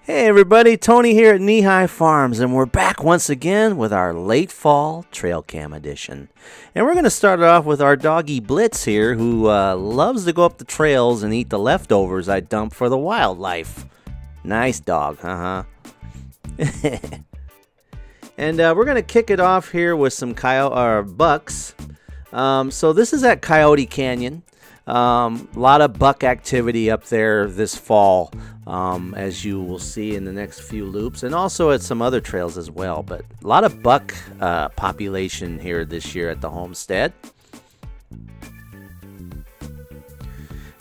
Hey everybody, Tony here at Knee High Farms, and we're back once again with our late fall trail cam edition. And we're going to start it off with our doggy Blitz here, who loves to go up the trails and eat the leftovers I dump for the wildlife. Nice dog, And we're going to kick it off here with some bucks. So this is at Coyote Canyon. A lot of buck activity up there this fall, as you will see in the next few loops, and also at some other trails as well. But a lot of buck population here this year at the homestead.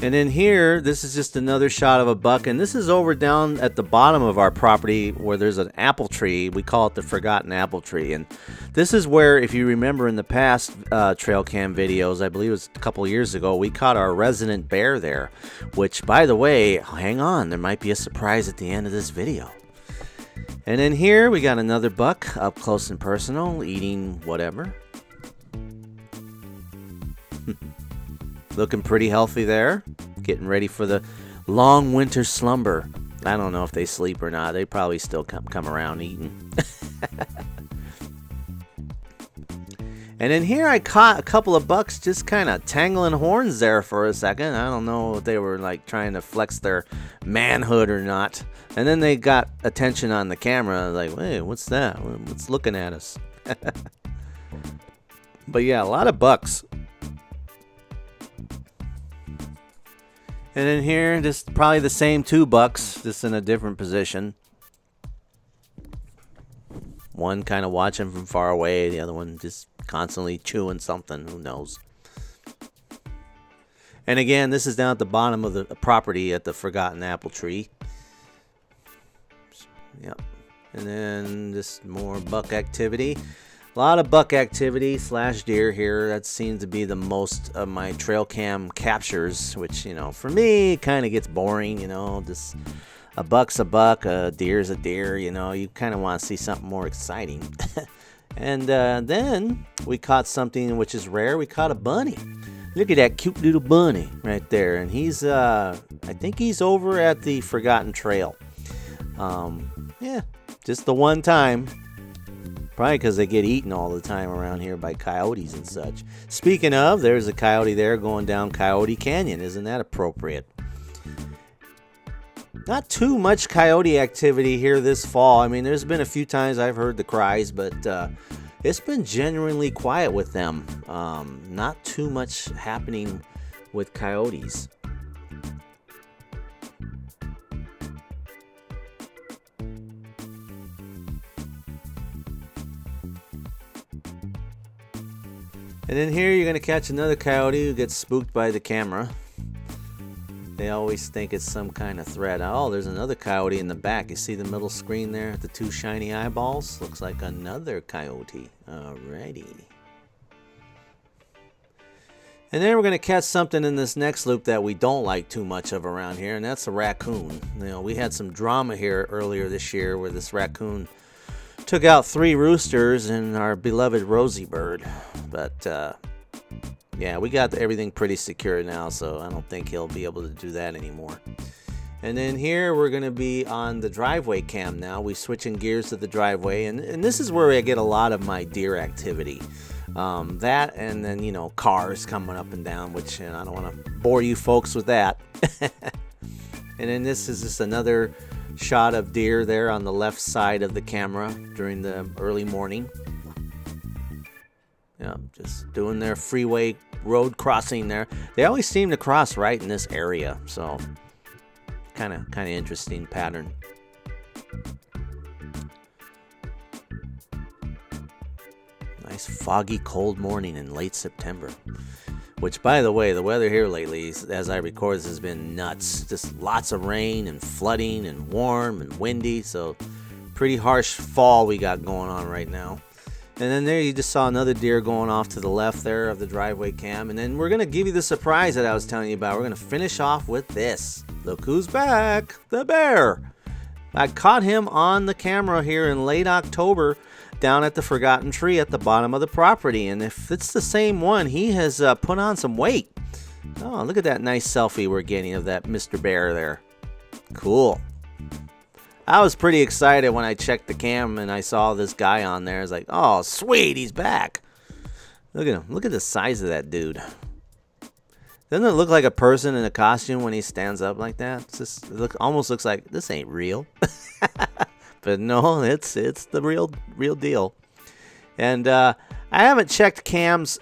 And then here, this is just another shot of a buck, and this is over down at the bottom of our property where there's an apple tree. We call it the Forgotten Apple Tree, and this is where, if you remember in the past trail cam videos, I believe it was a couple years ago, we caught our resident bear there, which, by the way, hang on, there might be a surprise at the end of this video. And then here, we got another buck up close and personal, eating whatever. Looking pretty healthy there, getting ready for the long winter slumber. I don't know if they sleep or not. They probably still come around eating. And then here I caught a couple of bucks just kind of tangling horns there for a second. I don't know if they were like trying to flex their manhood or not. And then they got attention on the camera. Like, hey, what's that? What's looking at us? But yeah, a lot of bucks. And in here, just probably the same two bucks, just in a different position. One kind of watching from far away, the other one just constantly chewing something, who knows. And again, this is down at the bottom of the property at the Forgotten Apple Tree. Yep. And then just more buck activity. A lot of buck activity / deer here. That seems to be the most of my trail cam captures, which, you know, for me, kind of gets boring, you know. Just a buck's a buck, a deer's a deer, you know. You kind of want to see something more exciting. And then we caught something which is rare. We caught a bunny. Look at that cute little bunny right there. And he's, I think he's over at the Forgotten Trail. Yeah, just the one time. Probably because they get eaten all the time around here by coyotes and such. Speaking of, there's a coyote there going down Coyote Canyon. Isn't that appropriate? Not too much coyote activity here this fall. I mean, there's been a few times I've heard the cries, but it's been genuinely quiet with them. Not too much happening with coyotes. And then here you're going to catch another coyote who gets spooked by the camera. They always think it's some kind of threat. Oh, there's another coyote in the back. You see the middle screen there? The two shiny eyeballs? Looks like another coyote. Alrighty. And then we're going to catch something in this next loop that we don't like too much of around here, and that's a raccoon. You know, we had some drama here earlier this year where this raccoon took out 3 roosters and our beloved Rosie bird. But yeah, we got everything pretty secure now, so I don't think he'll be able to do that anymore. And then here we're going to be on the driveway cam now. We're switching gears to the driveway, and this is where I get a lot of my deer activity. That and then, you know, cars coming up and down, which, you know, I don't want to bore you folks with that. And then this is just another shot of deer there on the left side of the camera during the early morning. Yeah, just doing their freeway road crossing there. They always seem to cross right in this area, so kind of interesting pattern. Nice foggy cold morning in late September. Which, by the way, the weather here lately, as I record this, has been nuts. Just lots of rain and flooding and warm and windy. So pretty harsh fall we got going on right now. And then there you just saw another deer going off to the left there of the driveway cam. And then we're going to give you the surprise that I was telling you about. We're going to finish off with this. Look who's back. The bear. I caught him on the camera here in late October down at the Forgotten Tree at the bottom of the property. And if it's the same one, he has put on some weight. Oh, look at that nice selfie we're getting of that Mr. Bear there. Cool. I was pretty excited when I checked the cam and I saw this guy on there. I was like, oh, sweet, he's back. Look at him. Look at the size of that dude. Doesn't it look like a person in a costume when he stands up like that? It almost looks like this ain't real. But no, it's the real deal. And I haven't checked cams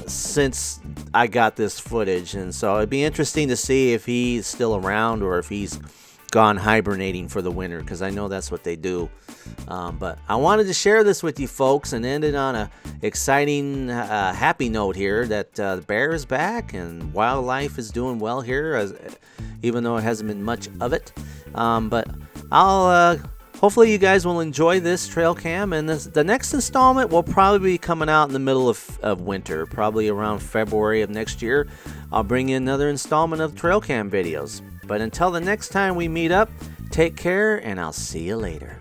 since I got this footage, and so it'd be interesting to see if he's still around or if he's gone hibernating for the winter, because I know that's what they do. But I wanted to share this with you folks and end it on a exciting, happy note here that the bear is back and wildlife is doing well here, even though it hasn't been much of it. But I'll hopefully you guys will enjoy this trail cam, and the next installment will probably be coming out in the middle of winter, probably around February of next year. I'll bring you another installment of trail cam videos. But until the next time we meet up, take care, and I'll see you later.